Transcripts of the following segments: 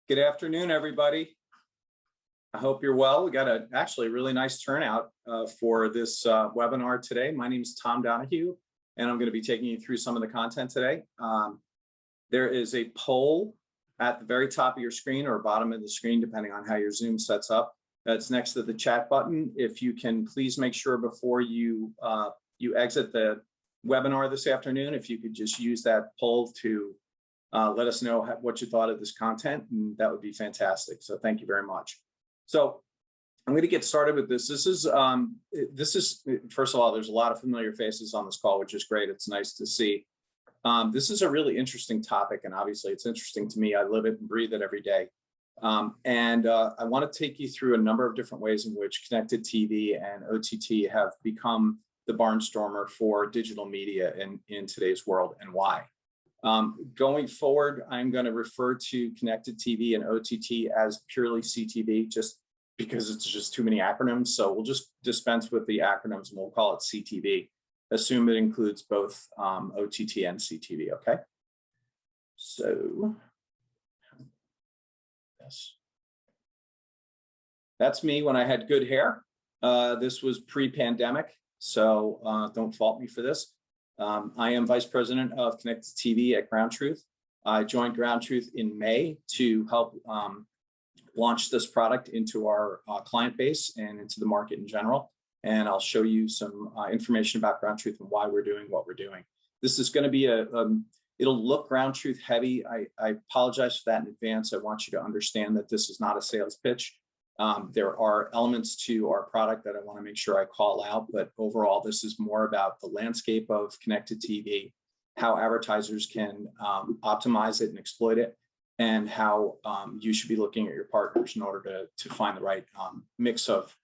Good afternoon, everybody. I hope you're well. We got actually a really nice turnout for this webinar today. My name is Tom Donahue, and I'm going to be taking you through some of the content today. There is a poll at the very top of your screen or bottom of the screen, depending on how your Zoom sets up. That's next to the chat button. If you can please make sure before you exit the webinar this afternoon, if you could just use that poll to let us know what you thought of this content, and that would be fantastic. So thank you very much. So I'm going to get started with this. This is first of all, there's a lot of familiar faces on this call, which is great. It's nice to see. This is a really interesting topic, and obviously it's interesting to me. I live it and breathe it every day. I want to take you through a number of different ways in which connected TV and OTT have become the barnstormer for digital media in today's world, and why. Going forward, I'm going to refer to connected TV and OTT as purely CTV, just because it's just too many acronyms. So we'll just dispense with the acronyms and we'll call it CTV. Assume it includes both OTT and CTV, okay? So, yes. That's me when I had good hair. This was pre-pandemic, so don't fault me for this. I am Vice President of Connected TV at GroundTruth. I joined GroundTruth in May to help launch this product into our client base and into the market in general. And I'll show you some information about GroundTruth and why we're doing what we're doing. This is going to be it'll look GroundTruth heavy. I apologize for that in advance. I want you to understand that this is not a sales pitch. There are elements to our product that I want to make sure I call out, but overall, this is more about the landscape of connected TV, how advertisers can optimize it and exploit it, and how you should be looking at your partners in order to find the right mix of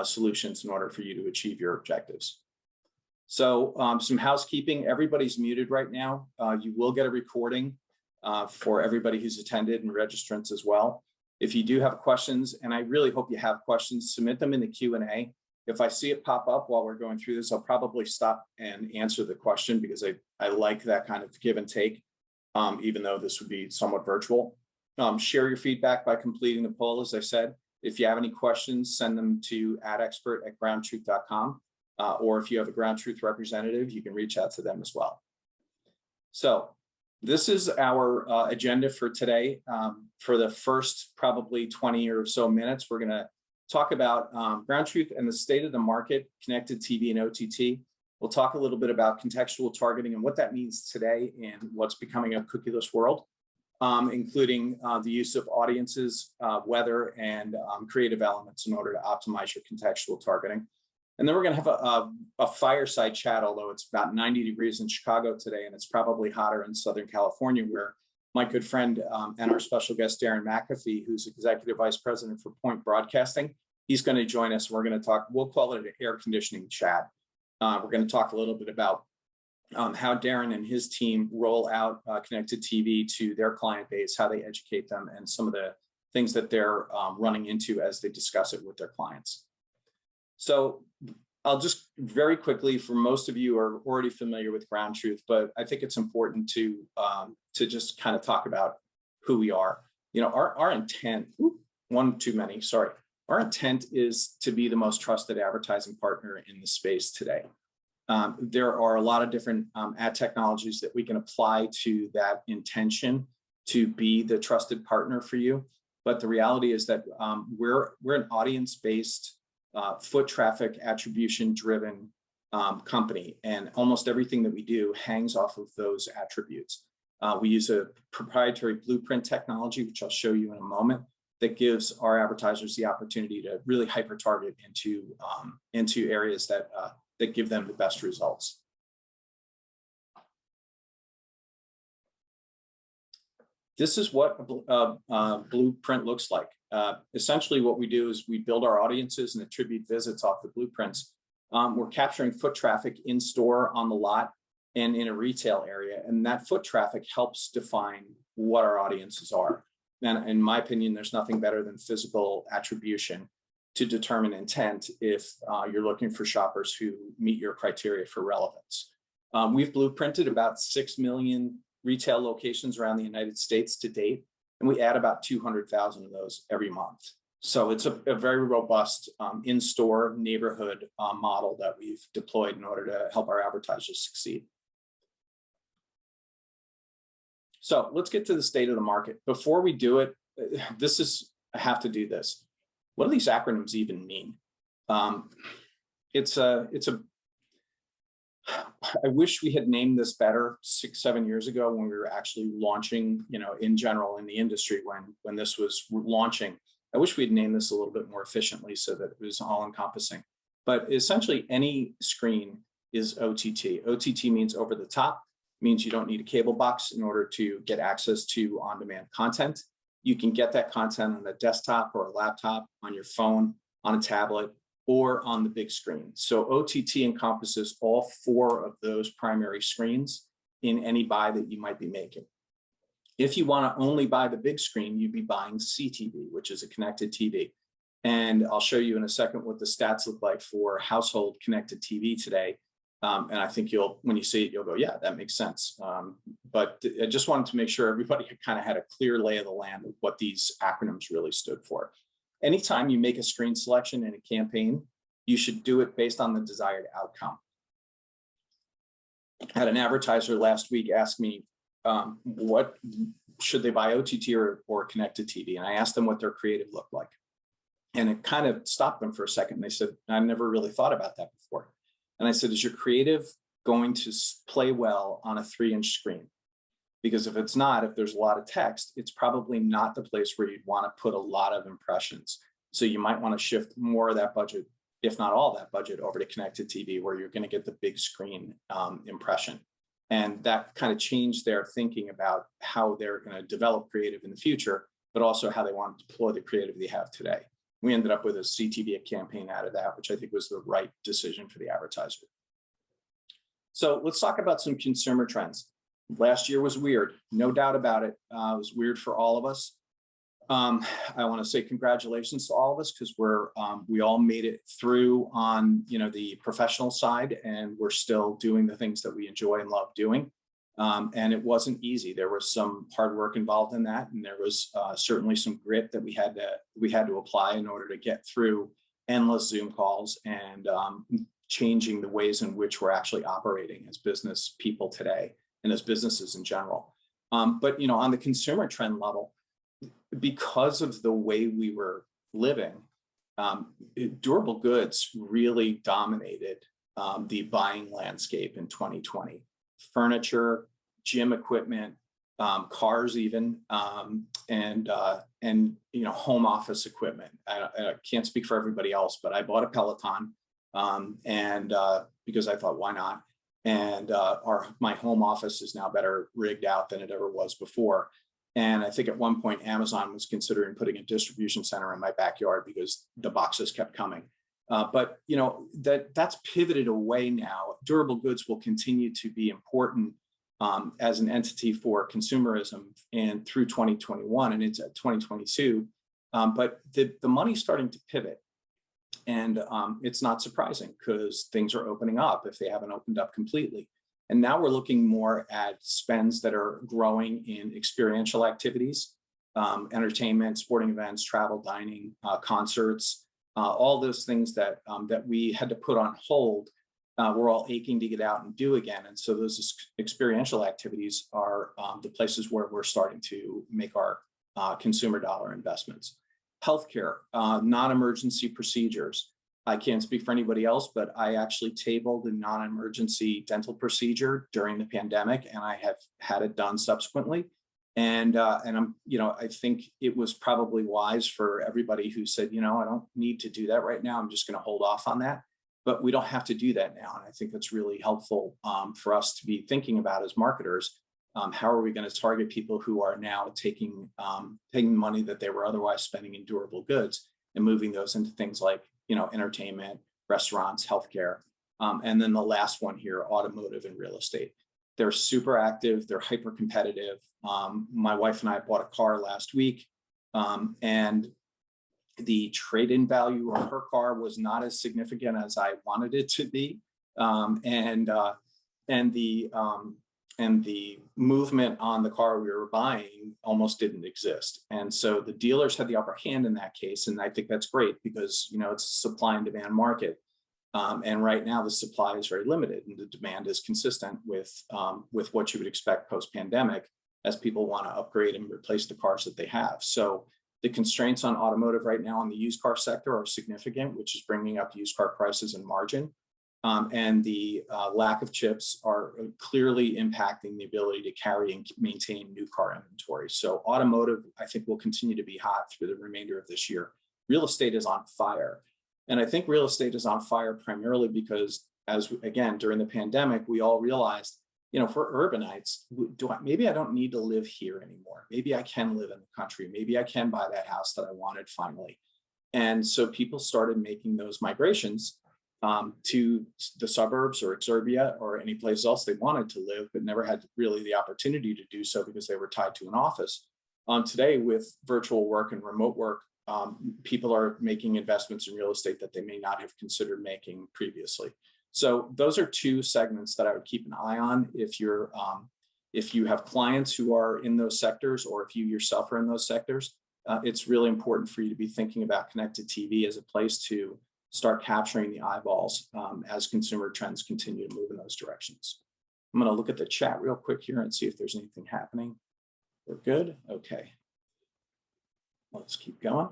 solutions in order for you to achieve your objectives. So some housekeeping, everybody's muted right now. You will get a recording for everybody who's attended and registrants as well. If you do have questions, and I really hope you have questions, submit them in the Q&A. If I see it pop up while we're going through this, I'll probably stop and answer the question because I like that kind of give and take, even though this would be somewhat virtual. Share your feedback by completing the poll, as I said. If you have any questions, send them to adexpert@groundtruth.com, or if you have a GroundTruth representative, you can reach out to them as well. So this is our agenda for today. For the first probably 20 or so minutes, we're going to talk about GroundTruth and the state of the market, connected TV and OTT. We'll talk a little bit about contextual targeting and what that means today in what's becoming a cookieless world, including the use of audiences, weather, and creative elements in order to optimize your contextual targeting. And then we're going to have a fireside chat, although it's about 90 degrees in Chicago today, and it's probably hotter in Southern California, where my good friend and our special guest, Darrin McAfee, who's Executive Vice President for Point Broadcasting, he's going to join us. We're going to talk, we'll call it an air conditioning chat. We're going to talk a little bit about how Darrin and his team roll out connected TV to their client base, how they educate them, and some of the things that they're running into as they discuss it with their clients. So I'll just very quickly, for most of you are already familiar with GroundTruth, but I think it's important to just kind of talk about who we are. You know, our intent, one too many, sorry. Our intent is to be the most trusted advertising partner in the space today. There are a lot of different ad technologies that we can apply to that intention to be the trusted partner for you. But the reality is that we're an audience-based foot traffic attribution-driven company, and almost everything that we do hangs off of those attributes. We use a proprietary blueprint technology, which I'll show you in a moment, that gives our advertisers the opportunity to really hyper-target into areas that give them the best results. This is what a blueprint looks like. Essentially, what we do is we build our audiences and attribute visits off the blueprints. We're capturing foot traffic in store, on the lot, and in a retail area. And that foot traffic helps define what our audiences are. And in my opinion, there's nothing better than physical attribution to determine intent if you're looking for shoppers who meet your criteria for relevance. We've blueprinted about 6 million retail locations around the United States to date. and we add about 200,000 of those every month. So it's a very robust in-store neighborhood model that we've deployed in order to help our advertisers succeed. So let's get to the state of the market. Before we do it, I have to do this. What do these acronyms even mean? I wish we had named this better 6-7 years ago when we were actually launching, in general in the industry when this was launching. I wish we'd named this a little bit more efficiently so that it was all encompassing. But essentially any screen is OTT. OTT means over the top, means you don't need a cable box in order to get access to on-demand content. You can get that content on a desktop or a laptop, on your phone, on a tablet, or on the big screen. So OTT encompasses all 4 of those primary screens in any buy that you might be making. If you want to only buy the big screen, you'd be buying CTV, which is a connected TV. And I'll show you in a second what the stats look like for household connected TV today. And I think when you see it, you'll go, yeah, that makes sense. But I just wanted to make sure everybody kind of had a clear lay of the land of what these acronyms really stood for. Anytime you make a screen selection in a campaign, you should do it based on the desired outcome. I had an advertiser last week ask me, what should they buy, OTT or connected TV? And I asked them what their creative looked like. And it kind of stopped them for a second. They said, I never really thought about that before. And I said, is your creative going to play well on a 3-inch screen? Because if it's not, if there's a lot of text, it's probably not the place where you'd want to put a lot of impressions. So you might want to shift more of that budget, if not all that budget, over to connected TV, where you're going to get the big screen impression. And that kind of changed their thinking about how they're going to develop creative in the future, but also how they want to deploy the creative they have today. We ended up with a CTV campaign out of that, which I think was the right decision for the advertiser. So let's talk about some consumer trends. Last year was weird, no doubt about it. It was weird for all of us. I want to say congratulations to all of us because we all made it through on the professional side, and we're still doing the things that we enjoy and love doing. And it wasn't easy. There was some hard work involved in that, and there was certainly some grit that we had to apply in order to get through endless Zoom calls and changing the ways in which we're actually operating as business people today and as businesses in general. But on the consumer trend level, because of the way we were living, durable goods really dominated the buying landscape in 2020. Furniture, gym equipment, cars even, and home office equipment. I can't speak for everybody else, but I bought a Peloton because I thought, why not? And my home office is now better rigged out than it ever was before. And I think at one point, Amazon was considering putting a distribution center in my backyard because the boxes kept coming. But that's pivoted away now. Durable goods will continue to be important as an entity for consumerism and through 2021 and into 2022. But the money's starting to pivot. And it's not surprising because things are opening up if they haven't opened up completely. And now we're looking more at spends that are growing in experiential activities, entertainment, sporting events, travel, dining, concerts, all those things that we had to put on hold. We're all aching to get out and do again. And so those experiential activities are the places where we're starting to make our consumer dollar investments. Healthcare, non-emergency procedures. I can't speak for anybody else, but I actually tabled a non-emergency dental procedure during the pandemic, and I have had it done subsequently. And I'm, I think it was probably wise for everybody who said, I don't need to do that right now. I'm just going to hold off on that. But we don't have to do that now. And I think that's really helpful for us to be thinking about as marketers. How are we going to target people who are now taking money that they were otherwise spending in durable goods and moving those into things like, entertainment, restaurants, healthcare. And then the last one here, automotive and real estate. They're super active. They're hyper competitive. My wife and I bought a car last week, and the trade-in value of her car was not as significant as I wanted it to be. And the the movement on the car we were buying almost didn't exist. And so the dealers had the upper hand in that case. And I think that's great because, it's a supply and demand market. And right now the supply is very limited and the demand is consistent with what you would expect post-pandemic as people want to upgrade and replace the cars that they have. So the constraints on automotive right now in the used car sector are significant, which is bringing up used car prices and margin. And the lack of chips are clearly impacting the ability to carry and maintain new car inventory. So automotive, I think, will continue to be hot through the remainder of this year. Real estate is on fire. And I think real estate is on fire primarily because, again, during the pandemic, we all realized, for urbanites, maybe I don't need to live here anymore. Maybe I can live in the country. Maybe I can buy that house that I wanted finally. And so people started making those migrations to the suburbs or exurbia or any place else they wanted to live, but never had really the opportunity to do so because they were tied to an office. Today, with virtual work and remote work, people are making investments in real estate that they may not have considered making previously. So those are two segments that I would keep an eye on if you have clients who are in those sectors, or if you yourself are in those sectors. It's really important for you to be thinking about connected TV as a place to start capturing the eyeballs as consumer trends continue to move in those directions. I'm going to look at the chat real quick here and see if there's anything happening. We're good. Okay. Let's keep going.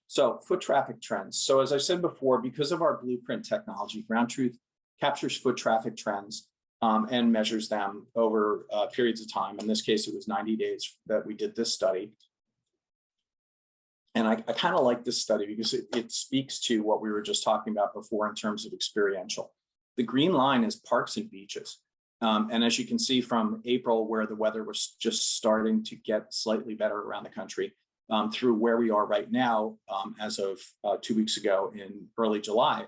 So foot traffic trends. So as I said before, because of our blueprint technology, GroundTruth captures foot traffic trends and measures them over periods of time. In this case, it was 90 days that we did this study. And I kind of like this study because it speaks to what we were just talking about before in terms of experiential. The green line is parks and beaches. And as you can see from April, where the weather was just starting to get slightly better around the country, through where we are right now, as of 2 weeks ago in early July,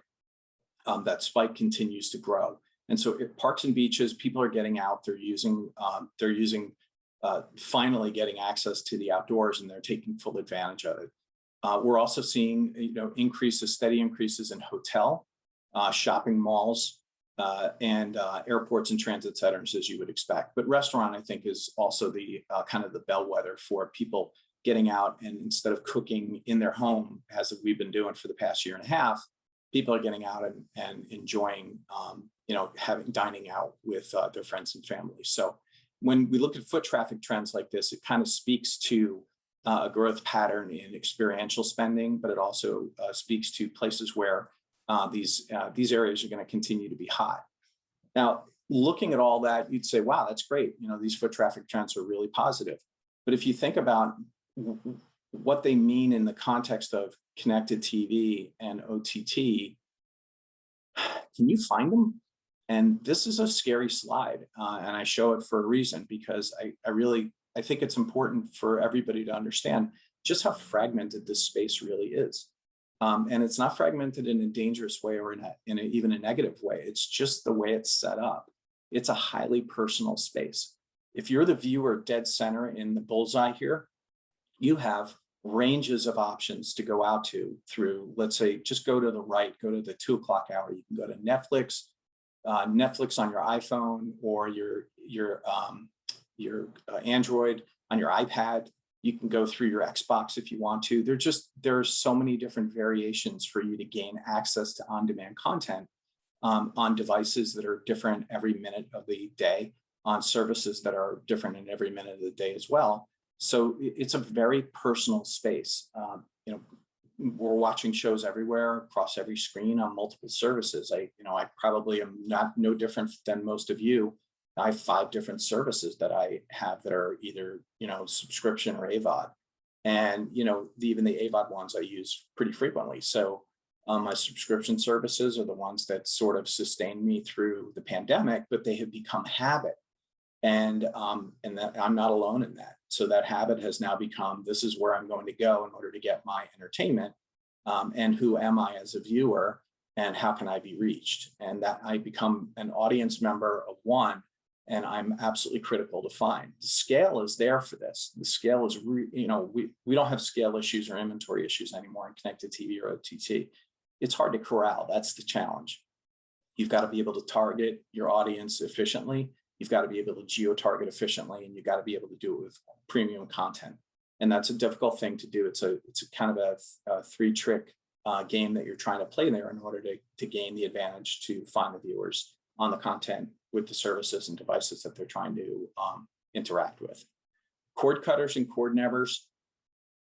that spike continues to grow. And so parks and beaches, people are getting out, they're using finally getting access to the outdoors, and they're taking full advantage of it. We're also seeing, steady increases in hotel, shopping malls, and airports and transit centers, as you would expect. But restaurant, I think, is also the kind of the bellwether for people getting out, and instead of cooking in their home, as we've been doing for the past year and a half, people are getting out and enjoying, dining out with their friends and family. So when we look at foot traffic trends like this, it kind of speaks to a growth pattern in experiential spending, but it also speaks to places where these areas are going to continue to be hot. Now, looking at all that, you'd say, wow, that's great. These foot traffic trends are really positive. But if you think about what they mean in the context of connected TV and OTT, can you find them? And this is a scary slide, and I show it for a reason, because I think it's important for everybody to understand just how fragmented this space really is. And it's not fragmented in a dangerous way or even a negative way. It's just the way it's set up. It's a highly personal space. If you're the viewer dead center in the bullseye here, you have ranges of options to go out to through, let's say, just go to the right, go to the 2 o'clock hour. You can go to Netflix on your iPhone, or your Android on your iPad. You can go through your Xbox if you want to. There are so many different variations for you to gain access to on-demand content on devices that are different every minute of the day, on services that are different in every minute of the day as well. So it's a very personal space. We're watching shows everywhere, across every screen, on multiple services. I probably am no different than most of you. I have 5 different services that I have that are either, subscription or AVOD. And, even the AVOD ones I use pretty frequently. So my subscription services are the ones that sort of sustained me through the pandemic, but they have become habit. And that I'm not alone in that. So that habit has now become, this is where I'm going to go in order to get my entertainment. And who am I as a viewer, and how can I be reached? And that I become an audience member of one, and I'm absolutely critical to find. The scale is there for this. The scale is, we don't have scale issues or inventory issues anymore in connected TV or OTT. It's hard to corral. That's the challenge. You've got to be able to target your audience efficiently. You've got to be able to geo-target efficiently, and you've got to be able to do it with premium content. And that's a difficult thing to do. It's a kind of a three-trick game that you're trying to play there in order to gain the advantage to find the viewers on the content with the services and devices that they're trying to interact with. Cord cutters and cord nevers,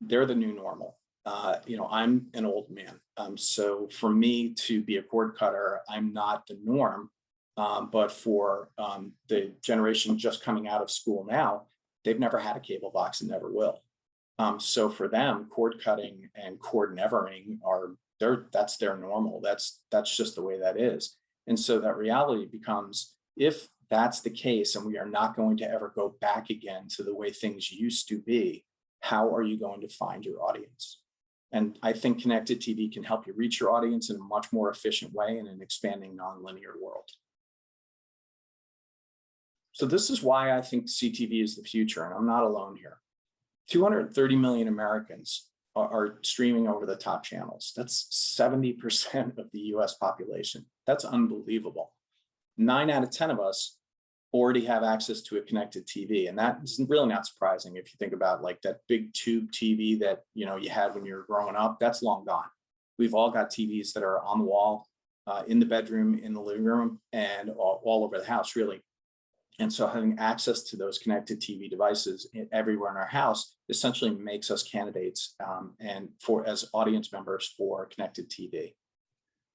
they're the new normal. I'm an old man. So for me to be a cord cutter, I'm not the norm. But for the generation just coming out of school now, they've never had a cable box and never will. So for them, cord cutting and cord nevering that's their normal. That's just the way that is. And so that reality becomes, if that's the case and we are not going to ever go back again to the way things used to be, how are you going to find your audience? And I think connected TV can help you reach your audience in a much more efficient way in an expanding nonlinear world. So this is why I think CTV is the future, and I'm not alone here. 230 million Americans are streaming over the top channels. That's 70% of the US population. That's unbelievable. 9 out of 10 of us already have access to a connected TV. And that is really not surprising if you think about like that big tube TV that you had when you were growing up. That's long gone. We've all got TVs that are on the wall, in the bedroom, in the living room, and all over the house, really. And so having access to those connected TV devices everywhere in our house essentially makes us candidates as audience members for connected TV.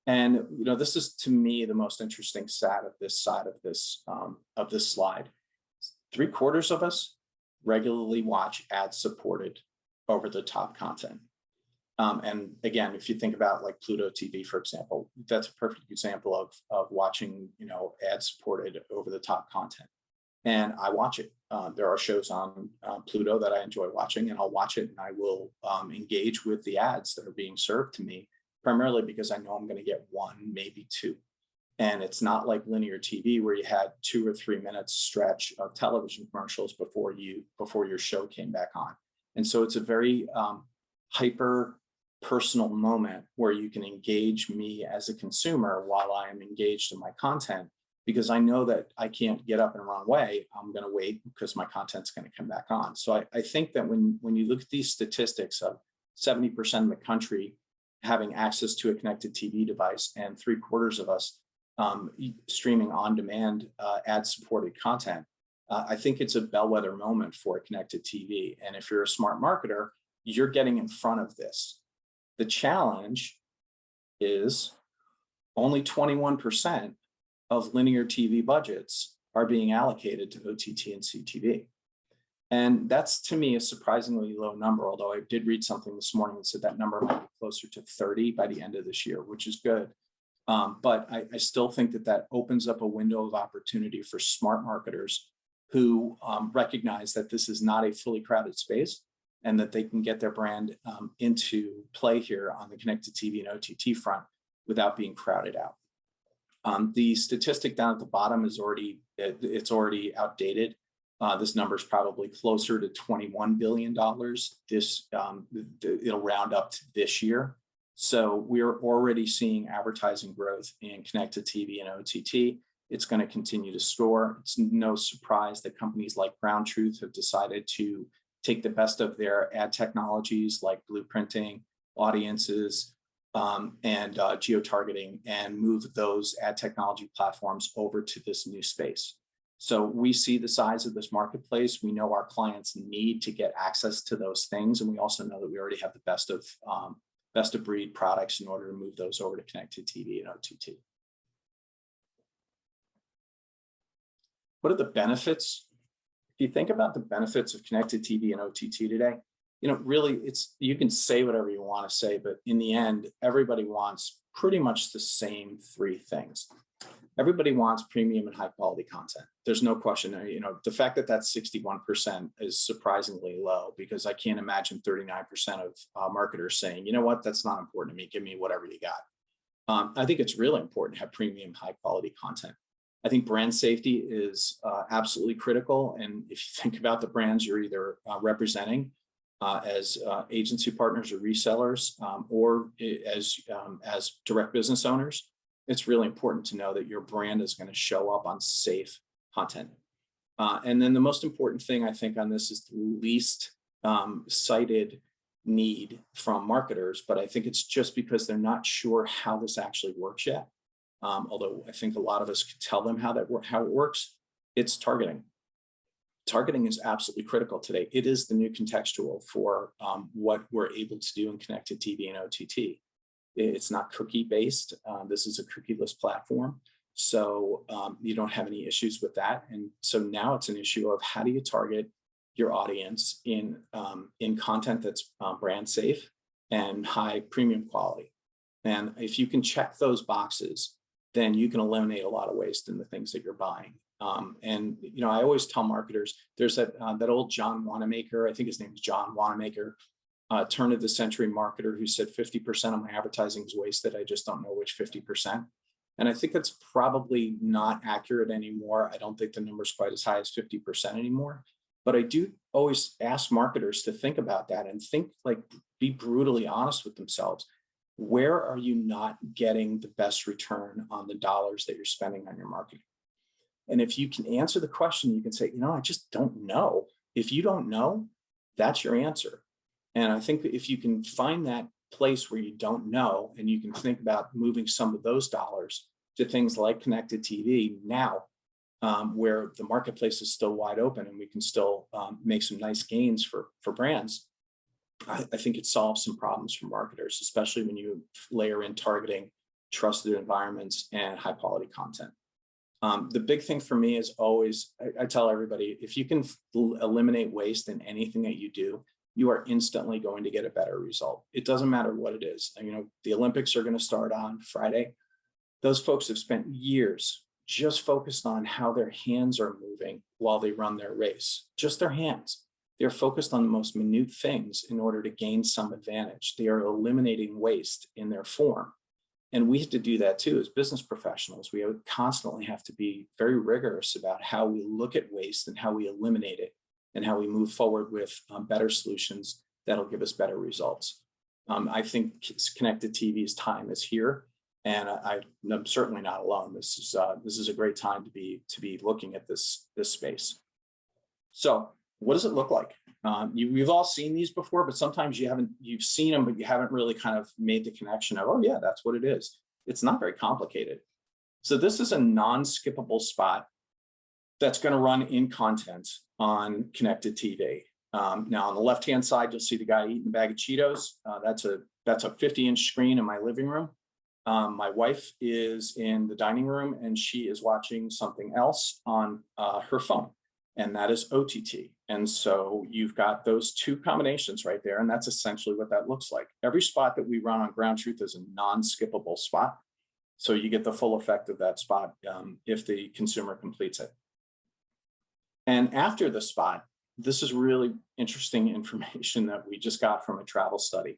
And this is, to me, the most interesting stat of this side of this slide. 3/4 of us regularly watch ad-supported over-the-top content. And again, if you think about like Pluto TV, for example, that's a perfect example of watching ad-supported over-the-top content. And I watch it. There are shows on Pluto that I enjoy watching, and I'll watch it, and I will engage with the ads that are being served to me, primarily because I know I'm going to get one, maybe two. And it's not like linear TV where you had 2 or 3 minutes stretch of television commercials before your show came back on. And so it's a very hyper personal moment where you can engage me as a consumer while I am engaged in my content, because I know that I can't get up and run away. I'm going to wait because my content's going to come back on. So I think that when you look at these statistics of 70% of the country having access to a connected TV device and 3/4 of us streaming on demand ad-supported content, I think it's a bellwether moment for connected TV. And if you're a smart marketer, you're getting in front of this. The challenge is only 21% of linear TV budgets are being allocated to OTT and CTV. And that's, to me, a surprisingly low number, although I did read something this morning that said that number might be closer to 30 by the end of this year, which is good. But I still think that opens up a window of opportunity for smart marketers who recognize that this is not a fully crowded space and that they can get their brand into play here on the connected TV and OTT front without being crowded out. The statistic down at the bottom is already outdated. This number is probably closer to $21 billion. It'll round up to this year. So we're already seeing advertising growth in connected TV and OTT. It's going to continue to soar. It's no surprise that companies like GroundTruth have decided to take the best of their ad technologies like blueprinting, audiences, and geo-targeting, and move those ad technology platforms over to this new space. So we see the size of this marketplace. We know our clients need to get access to those things, and we also know that we already have the best of breed products in order to move those over to connected TV and OTT. What are the benefits? If you think about the benefits of connected TV and OTT today, really you can say whatever you want to say, but in the end, everybody wants pretty much the same 3 things. Everybody wants premium and high quality content. There's no question. The fact that that's 61% is surprisingly low, because I can't imagine 39% of marketers saying, you know what, that's not important to me. Give me whatever you got. I think it's really important to have premium, high quality content. I think brand safety is absolutely critical. And if you think about the brands you're either representing as agency partners or resellers, or as direct business owners, it's really important to know that your brand is going to show up on safe content. And then the most important thing I think on this is the least cited need from marketers, but I think it's just because they're not sure how this actually works yet. Although I think a lot of us could tell them how it works. It's targeting. Targeting is absolutely critical today. It is the new contextual for what we're able to do in connected TV and OTT. It's not cookie based. This is a cookieless platform. So you don't have any issues with that. And so now it's an issue of how do you target your audience in content that's brand safe and high premium quality. And if you can check those boxes, then you can eliminate a lot of waste in the things that you're buying. And I always tell marketers, there's that old John Wanamaker, I think his name is John Wanamaker, turn of the century marketer who said 50% of my advertising is wasted. I just don't know which 50%. And I think that's probably not accurate anymore. I don't think the number's quite as high as 50% anymore. But I do always ask marketers to think about that and be brutally honest with themselves. Where are you not getting the best return on the dollars that you're spending on your marketing? And if you can answer the question, you can say, I just don't know. If you don't know, that's your answer. And I think that if you can find that place where you don't know, and you can think about moving some of those dollars to things like connected TV now, where the marketplace is still wide open and we can still make some nice gains for brands, I think it solves some problems for marketers, especially when you layer in targeting, trusted environments, and high quality content. The big thing for me is always, I tell everybody, if you can eliminate waste in anything that you do, you are instantly going to get a better result. It doesn't matter what it is. The Olympics are going to start on Friday. Those folks have spent years just focused on how their hands are moving while they run their race, just their hands. They're focused on the most minute things in order to gain some advantage. They are eliminating waste in their form. And we have to do that too as business professionals. We constantly have to be very rigorous about how we look at waste and how we eliminate it and how we move forward with better solutions that'll give us better results. I think connected TV's time is here, and I'm certainly not alone. This is a great time to be looking at this space. So what does it look like? We've all seen these before, but sometimes you've seen them, but you haven't really kind of made the connection of, oh yeah, that's what it is. It's not very complicated. So this is a non-skippable spot that's going to run in content on connected TV. Now on the left-hand side, you'll see the guy eating a bag of Cheetos. That's a 50-inch screen in my living room. My wife is in the dining room and she is watching something else on her phone, and that is OTT. And so you've got those two combinations right there, and that's essentially what that looks like. Every spot that we run on GroundTruth is a non-skippable spot. So you get the full effect of that spot if the consumer completes it. And after the spot, this is really interesting information that we just got from a travel study.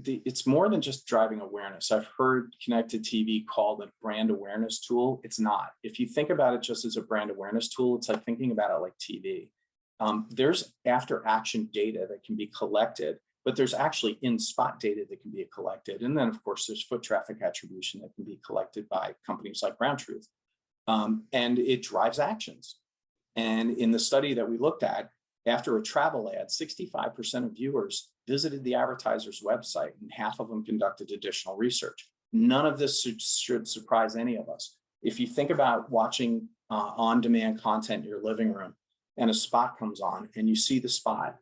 It's more than just driving awareness. I've heard connected TV called a brand awareness tool. It's not. If you think about it just as a brand awareness tool, it's like thinking about it like TV. There's after action data that can be collected, but there's actually in-spot data that can be collected. And then of course there's foot traffic attribution that can be collected by companies like GroundTruth. And it drives actions. And in the study that we looked at, after a travel ad, 65% of viewers visited the advertiser's website and half of them conducted additional research. None of this should surprise any of us. If you think about watching on-demand content in your living room and a spot comes on and you see the spot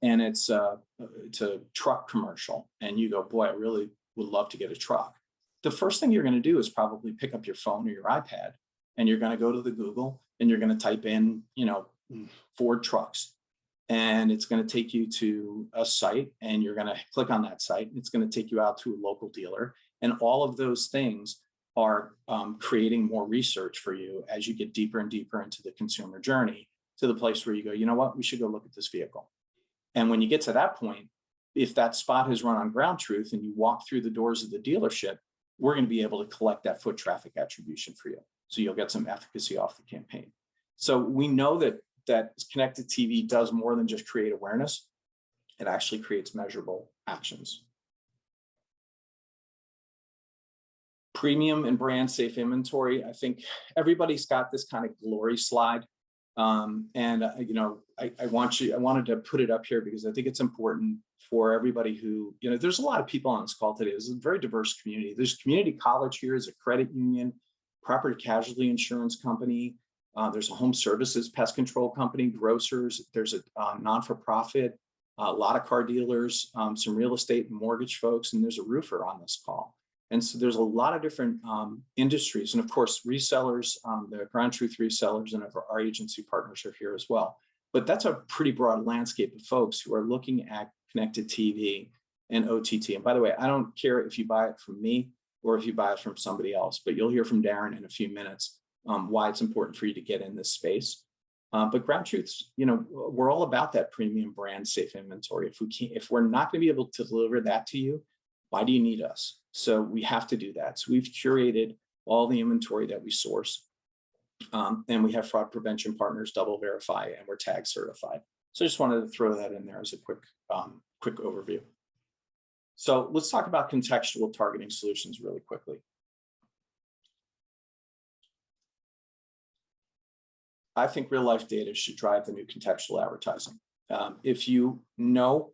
and it's a truck commercial and you go, boy, I really would love to get a truck. The first thing you're going to do is probably pick up your phone or your iPad and you're going to go to the Google and you're going to type in, Ford trucks. And it's going to take you to a site and you're going to click on that site. It's going to take you out to a local dealer. And all of those things are creating more research for you as you get deeper and deeper into the consumer journey to the place where you go, you know what, we should go look at this vehicle. And when you get to that point, if that spot has run on GroundTruth and you walk through the doors of the dealership, we're going to be able to collect that foot traffic attribution for you. So you'll get some efficacy off the campaign. So we know that connected TV does more than just create awareness. It actually creates measurable actions. Premium and brand safe inventory. I think everybody's got this kind of glory slide. You know, I wanted to put it up here because I think it's important for everybody who, you know, there's a lot of people on this call today. It's a very diverse community. There's community college here, there's a credit union, property casualty insurance company. There's a home services pest control company, grocers. There's a non-for-profit, a lot of car dealers, some real estate and mortgage folks, and there's a roofer on this call. And so there's a lot of different industries. And of course, resellers, the GroundTruth resellers and our agency partners are here as well. But that's a pretty broad landscape of folks who are looking at connected TV and OTT. And by the way, I don't care if you buy it from me or if you buy it from somebody else, but you'll hear from Darrin in a few minutes why it's important for you to get in this space. But GroundTruth's, you know, we're all about that premium brand safe inventory. If we're not going to be able to deliver that to you, why do you need us? So we have to do that. So we've curated all the inventory that we source. And we have fraud prevention partners, double verify, and we're tag certified. So I just wanted to throw that in there as a quick overview. So let's talk about contextual targeting solutions really quickly. I think real life data should drive the new contextual advertising. If you know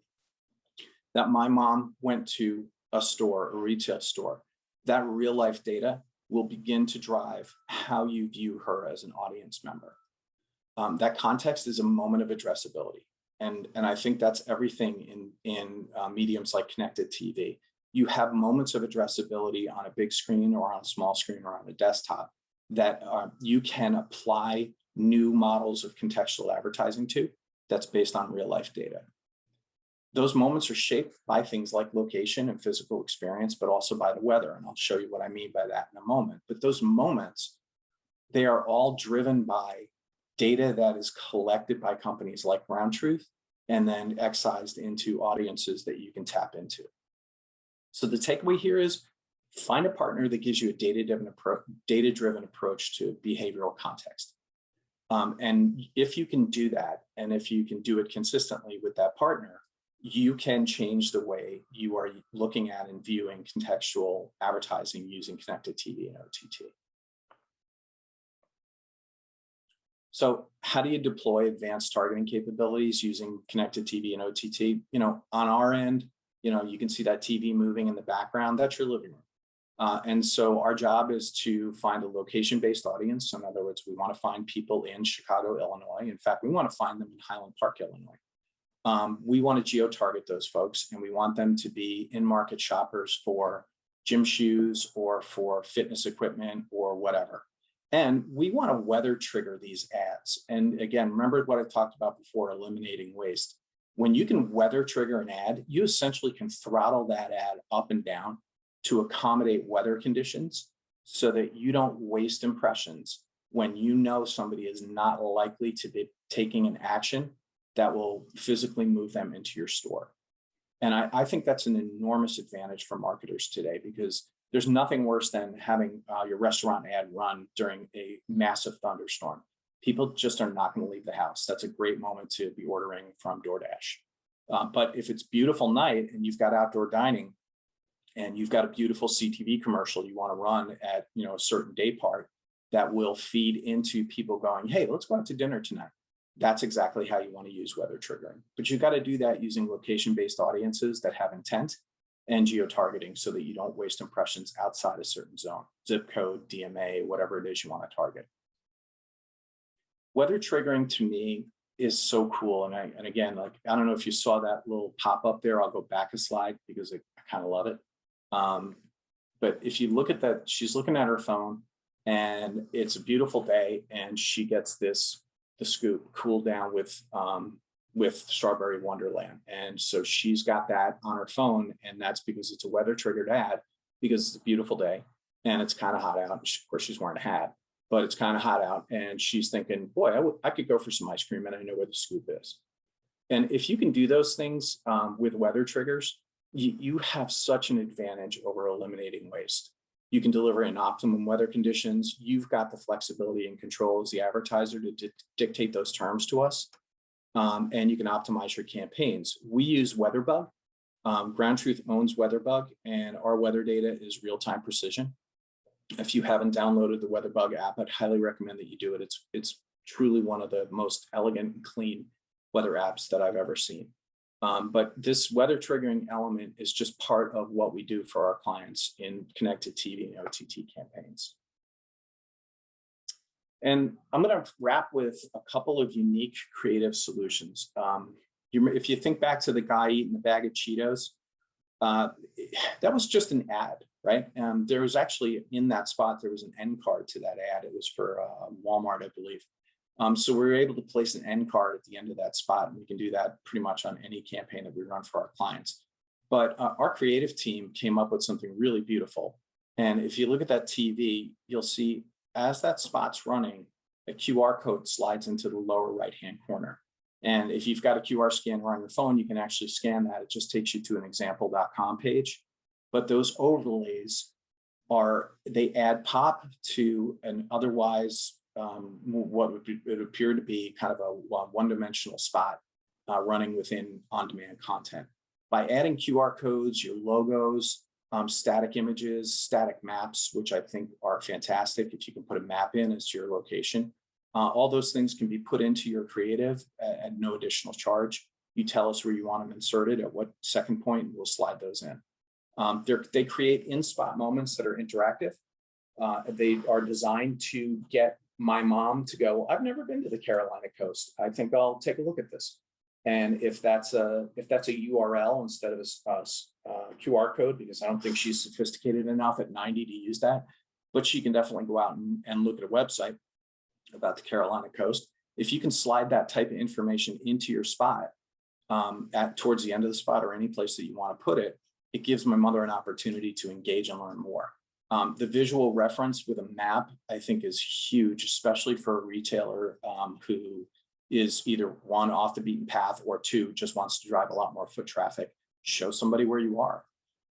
that my mom went to a store, a retail store, that real life data will begin to drive how you view her as an audience member. That context is a moment of addressability. And I think that's everything in mediums like connected TV. You have moments of addressability on a big screen or on a small screen or on a desktop that you can apply new models of contextual advertising to that's based on real life data. Those moments are shaped by things like location and physical experience, but also by the weather. And I'll show you what I mean by that in a moment. But those moments, they are all driven by data that is collected by companies like GroundTruth and then excised into audiences that you can tap into. So the takeaway here is find a partner that gives you a data-driven approach to behavioral context. And if you can do that, and if you can do it consistently with that partner, you can change the way you are looking at and viewing contextual advertising using connected TV and OTT. So how do you deploy advanced targeting capabilities using connected TV and OTT? You know, on our end, you know, you can see that TV moving in the background, that's your living room. And so our job is to find a location-based audience. So in other words, we want to find people in Chicago, Illinois. In fact, we want to find them in Highland Park, Illinois. We want to geo-target those folks, and we want them to be in-market shoppers for gym shoes or for fitness equipment or whatever. And we want to weather trigger these ads. And again, remember what I talked about before, eliminating waste. When you can weather trigger an ad, you essentially can throttle that ad up and down to accommodate weather conditions so that you don't waste impressions when you know somebody is not likely to be taking an action that will physically move them into your store. And I think that's an enormous advantage for marketers today, because there's nothing worse than having your restaurant ad run during a massive thunderstorm. People just are not going to leave the house. That's a great moment to be ordering from DoorDash. But if it's beautiful night and you've got outdoor dining and you've got a beautiful CTV commercial you want to run at, you know, a certain day part that will feed into people going, hey, let's go out to dinner tonight. That's exactly how you want to use weather triggering. But you've got to do that using location-based audiences that have intent and geo-targeting so that you don't waste impressions outside a certain zone, zip code, DMA, whatever it is you want to target. Weather triggering to me is so cool. And again, like, I don't know if you saw that little pop-up there. I'll go back a slide because I kind of love it. But if you look at that, she's looking at her phone and it's a beautiful day and she gets the scoop, cool down with Strawberry Wonderland. And so she's got that on her phone, and that's because it's a weather triggered ad, because it's a beautiful day and it's kind of hot out. Of course, she's wearing a hat, but it's kind of hot out. And she's thinking, boy, I could go for some ice cream and I know where the scoop is. And if you can do those things with weather triggers, you have such an advantage over eliminating waste. You can deliver in optimum weather conditions. You've got the flexibility and control as the advertiser to dictate those terms to us. And you can optimize your campaigns. We use WeatherBug. GroundTruth owns WeatherBug, and our weather data is real-time precision. If you haven't downloaded the WeatherBug app, I'd highly recommend that you do it. It's truly one of the most elegant and clean weather apps that I've ever seen. But this weather triggering element is just part of what we do for our clients in connected TV and OTT campaigns. And I'm going to wrap with a couple of unique creative solutions. If you think back to the guy eating a bag of Cheetos, that was just an ad, right? There was actually, in that spot, there was an end card to that ad. It was for Walmart, I believe. So we were able to place an end card at the end of that spot, and we can do that pretty much on any campaign that we run for our clients. But our creative team came up with something really beautiful. And if you look at that TV, you'll see as that spot's running, a QR code slides into the lower right-hand corner. And if you've got a QR scanner on your phone, you can actually scan that. It just takes you to an example.com page. But those overlays they add pop to an otherwise what would appear to be kind of a one-dimensional spot running within on-demand content. By adding QR codes, your logos, static images, static maps, which I think are fantastic if you can put a map in as to your location. All those things can be put into your creative at no additional charge. You tell us where you want them inserted, at what second point, and we'll slide those in. They create in-spot moments that are interactive. They are designed to get my mom to go, I've never been to the Carolina coast. I think I'll take a look at this. And if that's a URL instead of a QR code, because I don't think she's sophisticated enough at 90 to use that, but she can definitely go out and look at a website about the Carolina coast. If you can slide that type of information into your spot towards the end of the spot or any place that you want to put it, it gives my mother an opportunity to engage and learn more. The visual reference with a map, I think, is huge, especially for a retailer who is either one, off the beaten path, or two, just wants to drive a lot more foot traffic. Show somebody where you are.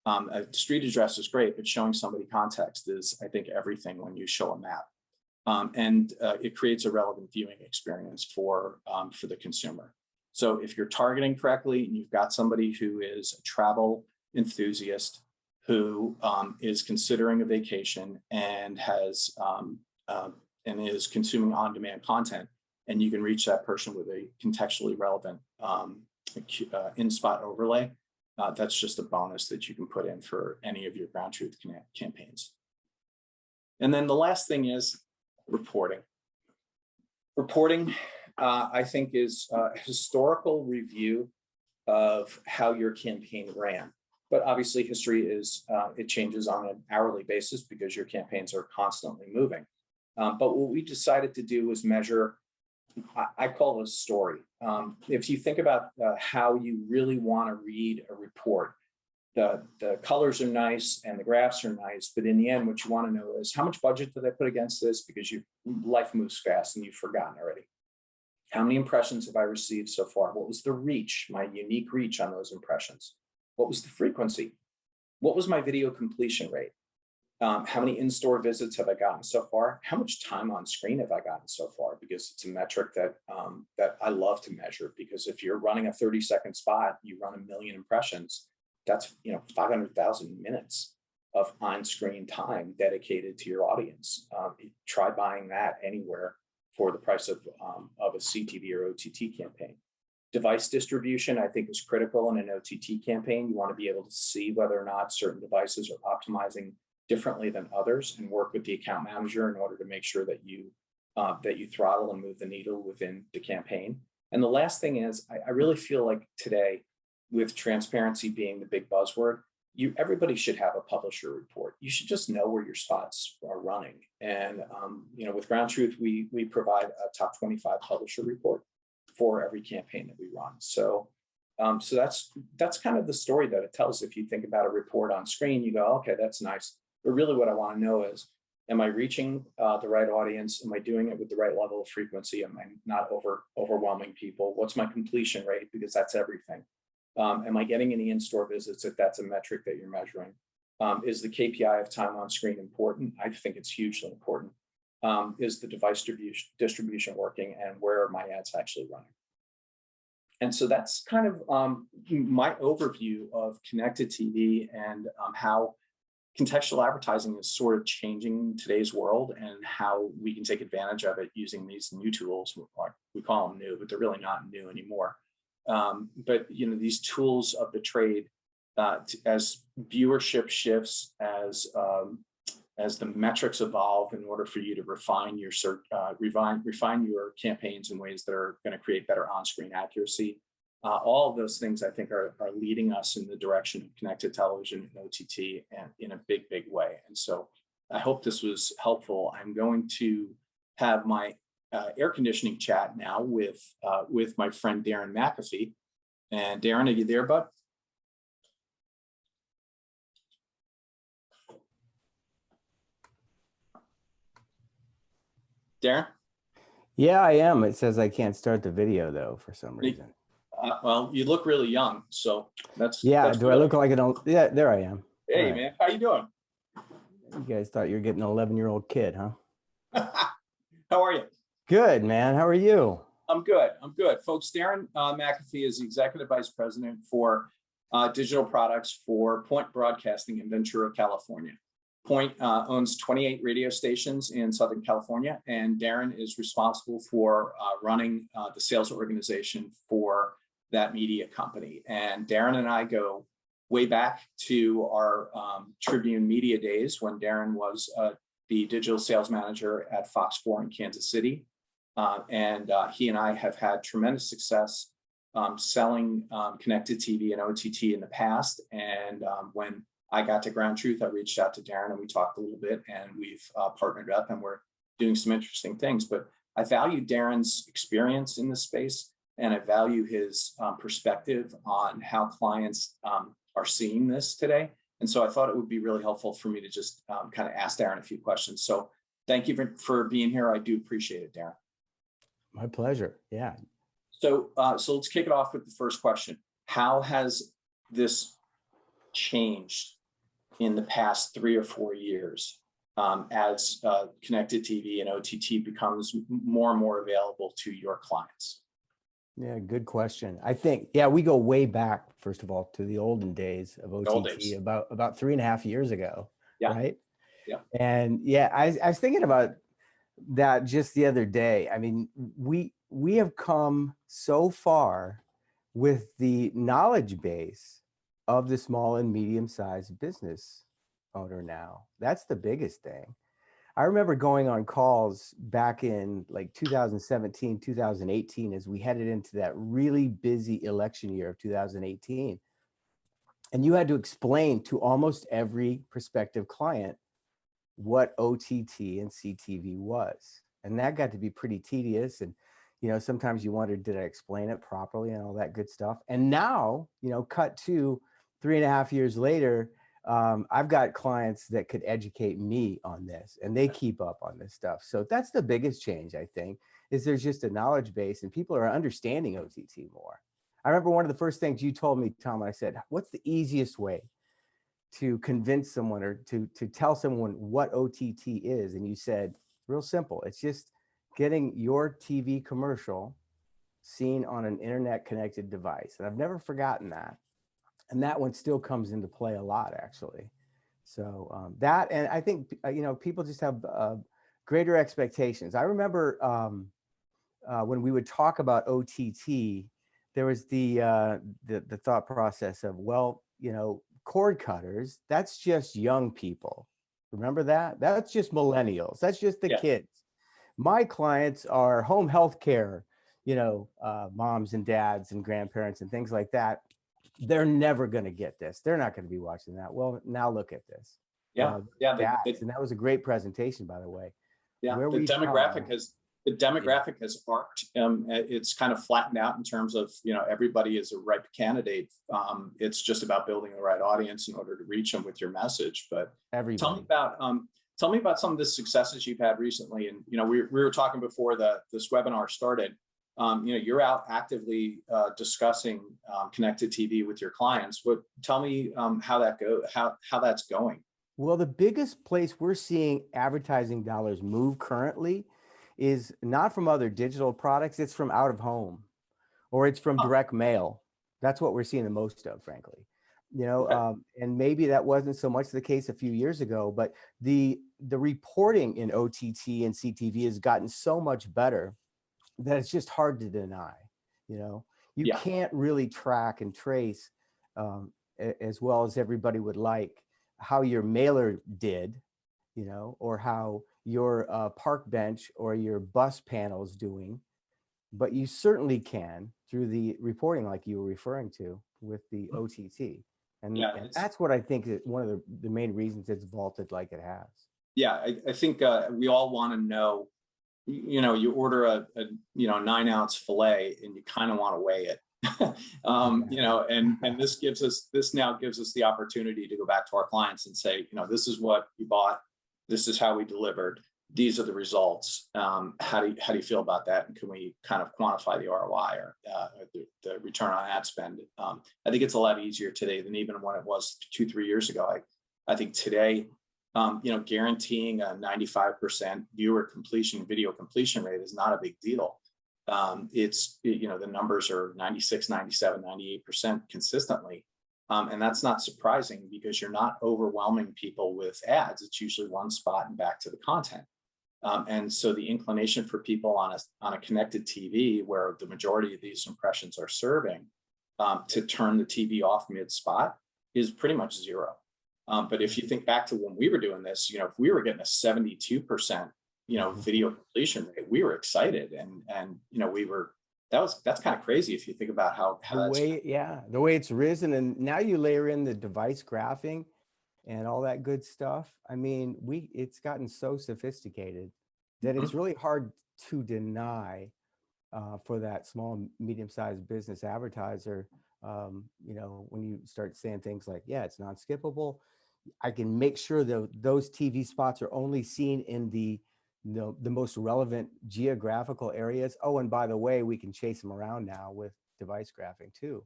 A street address is great, but showing somebody context is, I think, everything when you show a map. It creates a relevant viewing experience for the consumer. So if you're targeting correctly and you've got somebody who is a travel enthusiast who is considering a vacation and is consuming on-demand content, and you can reach that person with a contextually relevant in-spot overlay, that's just a bonus that you can put in for any of your GroundTruth campaigns. And then the last thing is reporting. Reporting, I think, is a historical review of how your campaign ran. But obviously history is, it changes on an hourly basis because your campaigns are constantly moving. But what we decided to do was measure, I call it a story. If you think about how you really want to read a report, the colors are nice and the graphs are nice, but in the end, what you want to know is how much budget did I put against this? Because life moves fast and you've forgotten already. How many impressions have I received so far? What was the reach, my unique reach on those impressions? What was the frequency? What was my video completion rate? How many in-store visits have I gotten so far? How much time on screen have I gotten so far? Because it's a metric that I love to measure, because if you're running a 30-second spot, you run 1 million impressions, that's 500,000 minutes of on-screen time dedicated to your audience. Try buying that anywhere for the price of a CTV or OTT campaign. Device distribution, I think, is critical in an OTT campaign. You want to be able to see whether or not certain devices are optimizing differently than others, and work with the account manager in order to make sure that you throttle and move the needle within the campaign. And the last thing is, I really feel like today, with transparency being the big buzzword, everybody should have a publisher report. You should just know where your spots are running. And with GroundTruth, we provide a top 25 publisher report for every campaign that we run. So that's kind of the story that it tells. If you think about a report on screen, you go, okay, that's nice. But really what I want to know is, am I reaching the right audience? Am I doing it with the right level of frequency? Am I not overwhelming people? What's my completion rate? Because that's everything. Am I getting any in-store visits, if that's a metric that you're measuring? Is the KPI of time on screen important? I think it's hugely important. Is the device distribution working, and where are my ads actually running? And so that's kind of my overview of connected TV and how contextual advertising is sort of changing today's world and how we can take advantage of it using these new tools. We call them new, but they're really not new anymore. But these tools of the trade, as viewership shifts, as the metrics evolve, in order for you to refine your search, refine your campaigns in ways that are going to create better on-screen accuracy. All of those things, I think, are leading us in the direction of connected television and OTT, and in a big, big way. And so I hope this was helpful. I'm going to have my air conditioning chat now with my friend Darrin McAfee. And Darrin, are you there, bud? Darrin? Yeah, I am. It says I can't start the video though for some reason. Well, you look really young, so that's yeah. Do I look like an old? Yeah, there I am. Hey, right. Man, how you doing? You guys thought you were getting an 11-year-old kid, huh? How are you? Good, man. How are you? I'm good. I'm good, folks. Darrin McAfee is the Executive Vice President for digital products for Point Broadcasting in Ventura, California. Point owns 28 radio stations in Southern California, and Darrin is responsible for running the sales organization for that media company. And Darrin and I go way back to our Tribune Media days when Darrin was the digital sales manager at Fox 4 in Kansas City. He and I have had tremendous success selling connected TV and OTT in the past. And when I got to GroundTruth, I reached out to Darrin and we talked a little bit, and we've partnered up and we're doing some interesting things. But I value Darrin's experience in this space, and I value his perspective on how clients are seeing this today. And so I thought it would be really helpful for me to just kind of ask Darrin a few questions. So thank you for being here. I do appreciate it, Darrin. My pleasure. Yeah. So let's kick it off with the first question. How has this changed in the past 3 or 4 years as connected TV and OTT becomes more and more available to your clients? Yeah, good question. I think, yeah, we go way back, first of all, to the olden days of OTT, about 3.5 years ago, yeah. Right? Yeah. And yeah, I was thinking about that just the other day. I mean, we have come so far with the knowledge base of the small and medium-sized business owner now. That's the biggest thing. I remember going on calls back in like 2017, 2018, as we headed into that really busy election year of 2018. And you had to explain to almost every prospective client what OTT and CTV was. And that got to be pretty tedious. And, sometimes you wondered, did I explain it properly and all that good stuff? And now, cut to 3.5 years later, I've got clients that could educate me on this, and they keep up on this stuff. So that's the biggest change, I think, is there's just a knowledge base and people are understanding OTT more. I remember one of the first things you told me, Tom, I said, what's the easiest way to convince someone or to tell someone what OTT is? And you said, real simple. It's just getting your TV commercial seen on an internet connected device. And I've never forgotten that. And that one still comes into play a lot, actually. So that, and I think, people just have greater expectations. I remember when we would talk about OTT, there was the thought process of, well, cord cutters, that's just young people. Remember that? That's just millennials. That's just the kids. My clients are home health care, moms and dads and grandparents and things like that. They're never going to get this. They're not going to be watching that. Well, now look at this. Yeah. And that was a great presentation, by the way. Yeah. The demographic has arced. It's kind of flattened out in terms of, everybody is a ripe candidate. It's just about building the right audience in order to reach them with your message. But tell me about some of the successes you've had recently. And, we were talking before this webinar started. You're out actively discussing connected TV with your clients. Tell me how that's going. Well, the biggest place we're seeing advertising dollars move currently is not from other digital products. It's from out of home, or it's from direct mail. That's what we're seeing the most of, frankly. you know, Okay. and maybe that wasn't so much the case a few years ago, but the reporting in OTT and CTV has gotten so much better that it's just hard to deny. You know, you Yeah. can't really track and trace as well as everybody would like how your mailer did, you know, or how your park bench or your bus panel is doing, but you certainly can through the reporting like you were referring to with the OTT. Yeah. And that's what I think is one of the main reasons it's vaulted like it has. Yeah. I think we all want to know, you order a 9-ounce filet and you kind of want to weigh it. And this now gives us the opportunity to go back to our clients and say, this is what you bought, this is how we delivered, these are the results. How do you feel about that? And can we kind of quantify the ROI or the return on ad spend? I think it's a lot easier today than even when it was 2-3 years ago. I think today, guaranteeing a 95% video completion rate is not a big deal. The numbers are 96, 97, 98% consistently. And that's not surprising because you're not overwhelming people with ads. It's usually one spot and back to the content. And so the inclination for people on a connected TV where the majority of these impressions are serving to turn the TV off mid-spot is pretty much zero. But if you think back to when we were doing this, if we were getting a 72%, video completion rate, we were excited, and that's kind of crazy if you think about how the way it's risen, and now you layer in the device graphing and all that good stuff. I mean, it's gotten so sophisticated that it's really hard to deny for that small, medium-sized business advertiser. When you start saying things like, yeah, it's non-skippable, I can make sure that those TV spots are only seen in the most relevant geographical areas. Oh, and by the way, we can chase them around now with device graphing too.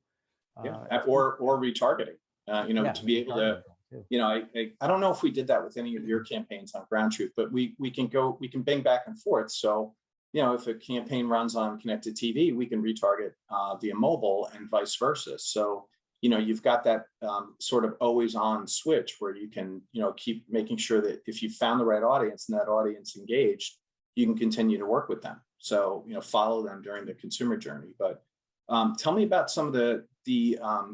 Or retargeting. To be able to, I don't know if we did that with any of your campaigns on GroundTruth, but we can bang back and forth. So, if a campaign runs on connected TV, we can retarget via mobile and vice versa. So, you've got that sort of always on switch where you can, keep making sure that if you found the right audience and that audience engaged, you can continue to work with them. So, follow them during the consumer journey. But tell me about some of the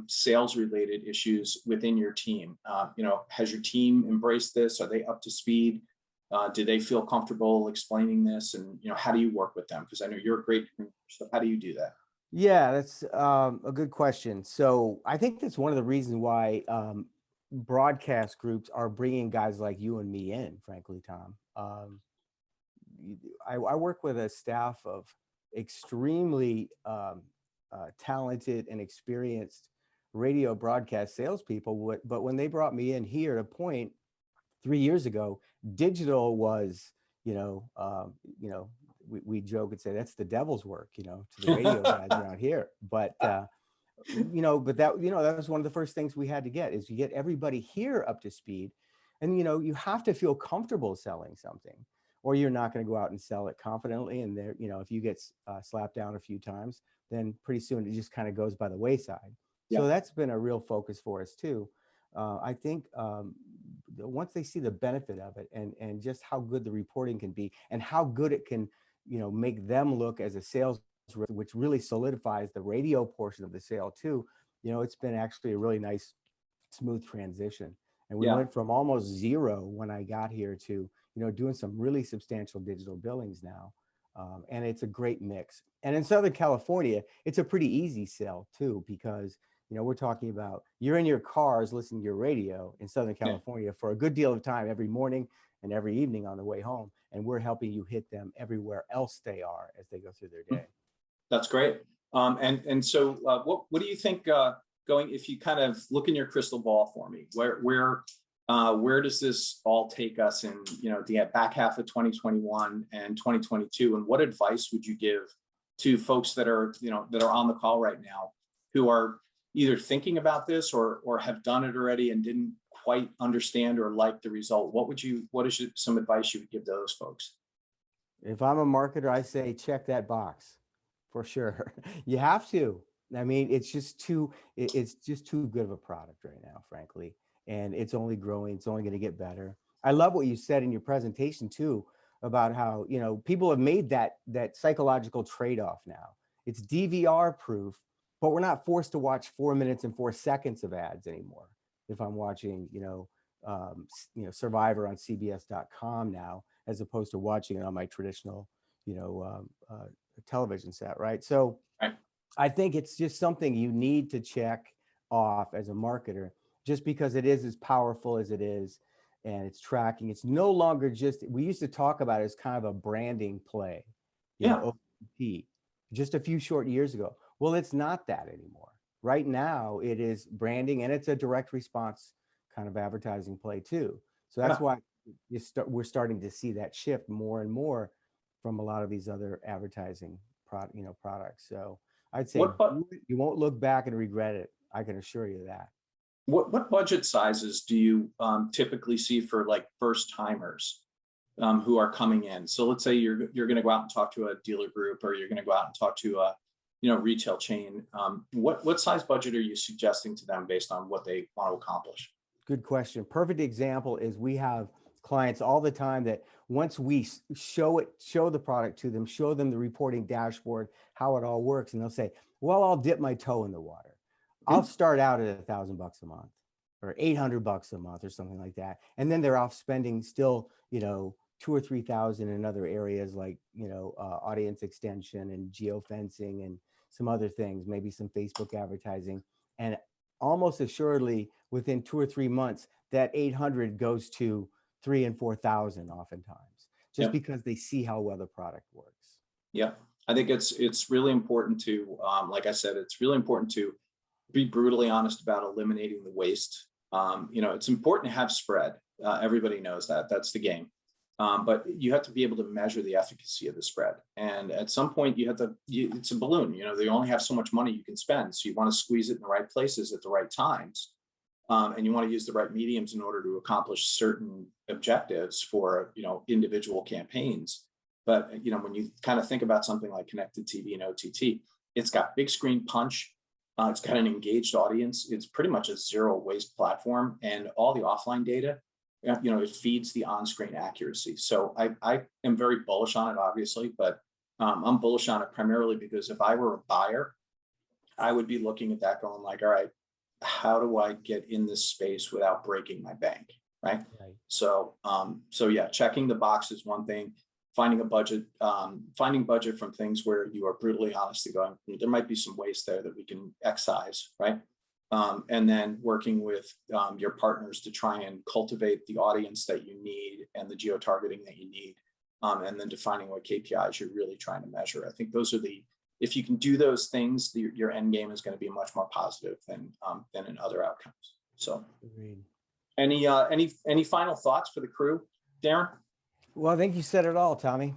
sales related issues within your team. Has your team embraced this? Are they up to speed? Do they feel comfortable explaining this? And, how do you work with them? Because I know you're a great, so how do you do that? Yeah, that's a good question. So I think that's one of the reasons why broadcast groups are bringing guys like you and me in, frankly, Tom. I work with a staff of extremely talented and experienced radio broadcast salespeople. But when they brought me in here at a point 3 years ago, digital was, we joke and say that's the devil's work, to the radio guys around here. But that was one of the first things we had to get is you get everybody here up to speed, and you have to feel comfortable selling something, or you're not going to go out and sell it confidently. And there, if you get slapped down a few times, then pretty soon it just kind of goes by the wayside. Yeah. So that's been a real focus for us too. I think once they see the benefit of it and just how good the reporting can be and how good it can, make them look as a sales rep, which really solidifies the radio portion of the sale too. It's been actually a really nice, smooth transition. And we went from almost zero when I got here to, doing some really substantial digital billings now. And it's a great mix. And in Southern California, it's a pretty easy sell too, because we're talking about you're in your cars listening to your radio in Southern California for a good deal of time every morning and every evening on the way home. And we're helping you hit them everywhere else they are as they go through their day. That's great. So what do you think if you kind of look in your crystal ball for me, where does this all take us in, the back half of 2021 and 2022? And what advice would you give to folks that are on the call right now who are either thinking about this or have done it already and didn't quite understand or like the result? What is some advice you would give to those folks? If I'm a marketer, I say check that box for sure. You have to. I mean, it's just too good of a product right now, frankly. And it's only growing. It's only going to get better. I love what you said in your presentation too, about how, people have made that psychological trade-off now. It's DVR proof, but we're not forced to watch 4 minutes and 4 seconds of ads anymore. If I'm watching, Survivor on CBS.com now, as opposed to watching it on my traditional, television set, right? So Right. I think it's just something you need to check off as a marketer, just because it is as powerful as it is, and it's tracking. It's no longer just, we used to talk about it as kind of a branding play, OTT, just a few short years ago. Well, it's not that anymore. Right now, it is branding, and it's a direct response kind of advertising play too. So that's why we're starting to see that shift more and more from a lot of these other advertising products. So I'd say you won't look back and regret it. I can assure you that. What budget sizes do you typically see for like first timers who are coming in? So let's say you're going to go out and talk to a dealer group, or you're going to go out and talk to a retail chain. What size budget are you suggesting to them based on what they want to accomplish? Good question. Perfect example is we have clients all the time that once we show the product to them, show them the reporting dashboard, how it all works, and they'll say, well, I'll dip my toe in the water. I'll start out at $1,000 a month or $800 a month or something like that. And then they're off spending still, 2,000 or 3,000 in other areas like, audience extension and geofencing and some other things, maybe some Facebook advertising. And almost assuredly within 2 or 3 months, that 800 goes to 3,000 and 4,000 oftentimes, just because they see how well the product works. Yeah, I think it's really important to, like I said, it's really important to be brutally honest about eliminating the waste. It's important to have spread. Everybody knows that. That's the game. But you have to be able to measure the efficacy of the spread. And at some point it's a balloon, they only have so much money you can spend. So you want to squeeze it in the right places at the right times. And you want to use the right mediums in order to accomplish certain objectives for, individual campaigns. But, when you kind of think about something like connected TV and OTT, it's got big screen punch. It's got an engaged audience. It's pretty much a zero waste platform, and all the offline data, it feeds the on-screen accuracy. So I am very bullish on it, obviously, but I'm bullish on it primarily because if I were a buyer, I would be looking at that going like, all right, how do I get in this space without breaking my bank, right? So yeah, checking the box is one thing. Finding a budget, finding budget from things where you are brutally honest to going, there might be some waste there that we can excise, right? And then working with your partners to try and cultivate the audience that you need and the geo-targeting that you need, and then defining what KPIs you're really trying to measure. I think those are if you can do those things, your end game is going to be much more positive than in other outcomes. So, any final thoughts for the crew, Darrin? Well, I think you said it all, Tommy.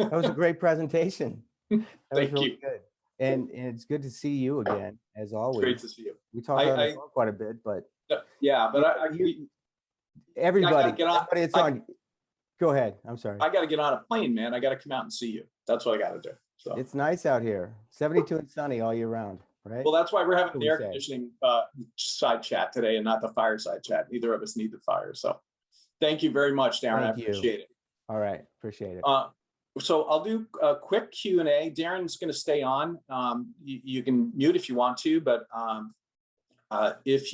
That was a great presentation. That Thank was really you. good. And it's good to see you again, as always. Great to see you. We talked on the phone quite a bit, but everybody, it's on. Go ahead. I'm sorry. I got to get on a plane, man. I got to come out and see you. That's what I got to do. So it's nice out here, 72 and sunny all year round, right? Well, that's why we're having the air conditioning side chat today and not the fireside chat. Neither of us need the fire. So thank you very much, Darrin. I appreciate it. All right. Appreciate it. So I'll do a quick Q&A. Darrin's going to stay on. You can mute if you want to, but if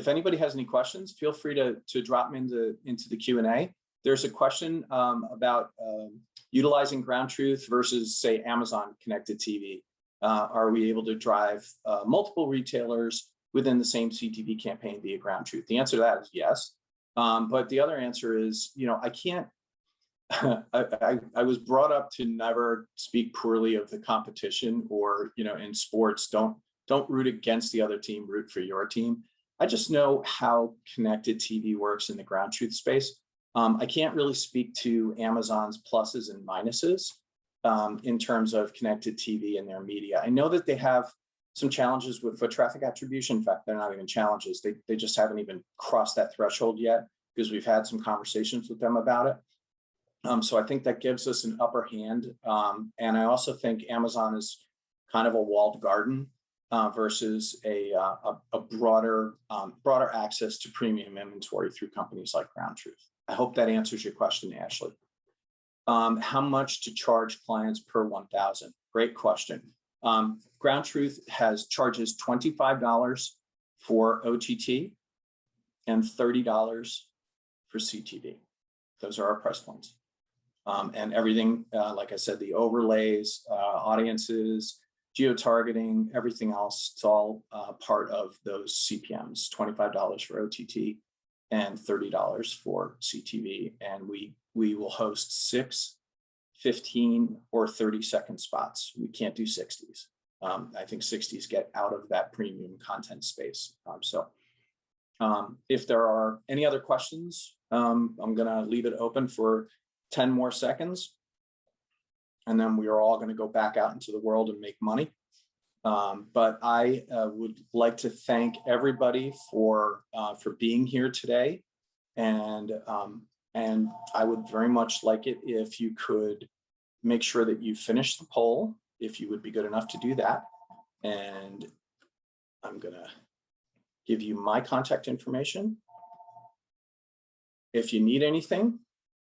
anybody has any questions, feel free to drop them into the Q&A. There's a question about utilizing GroundTruth versus, say, Amazon connected TV. Are we able to drive multiple retailers within the same CTV campaign via GroundTruth? The answer to that is yes. But the other answer is, I can't. I was brought up to never speak poorly of the competition, or in sports, don't root against the other team, root for your team. I just know how connected TV works in the GroundTruth space. I can't really speak to Amazon's pluses and minuses in terms of connected TV and their media. I know that they have some challenges with foot traffic attribution. In fact, they're not even challenges. They just haven't even crossed that threshold yet, because we've had some conversations with them about it. So I think that gives us an upper hand. And I also think Amazon is kind of a walled garden versus a broader access to premium inventory through companies like GroundTruth. I hope that answers your question, Ashley. How much to charge clients per 1,000? Great question. GroundTruth charges $25 for OTT and $30 for CTV. Those are our price points. And everything, like I said, the overlays, audiences, geo-targeting, everything else, it's all part of those CPMs, $25 for OTT and $30 for CTV. And we will host 6, 15, or 30-second spots. We can't do 60s. I think 60s get out of that premium content space. If there are any other questions, I'm going to leave it open for 10 more seconds. And then we are all going to go back out into the world and make money. But I would like to thank everybody for being here today. And I would very much like it if you could make sure that you finish the poll, if you would be good enough to do that. And I'm going to give you my contact information. If you need anything,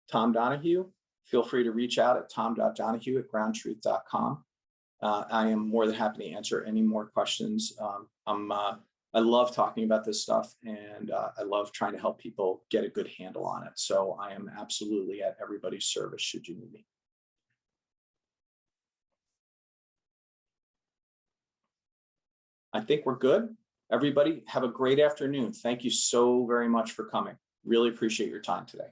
Tom Donahue, feel free to reach out at tom.donahue@groundtruth.com. I am more than happy to answer any more questions. I love talking about this stuff, and I love trying to help people get a good handle on it. So I am absolutely at everybody's service should you need me. I think we're good. Everybody have a great afternoon. Thank you so very much for coming. Really appreciate your time today.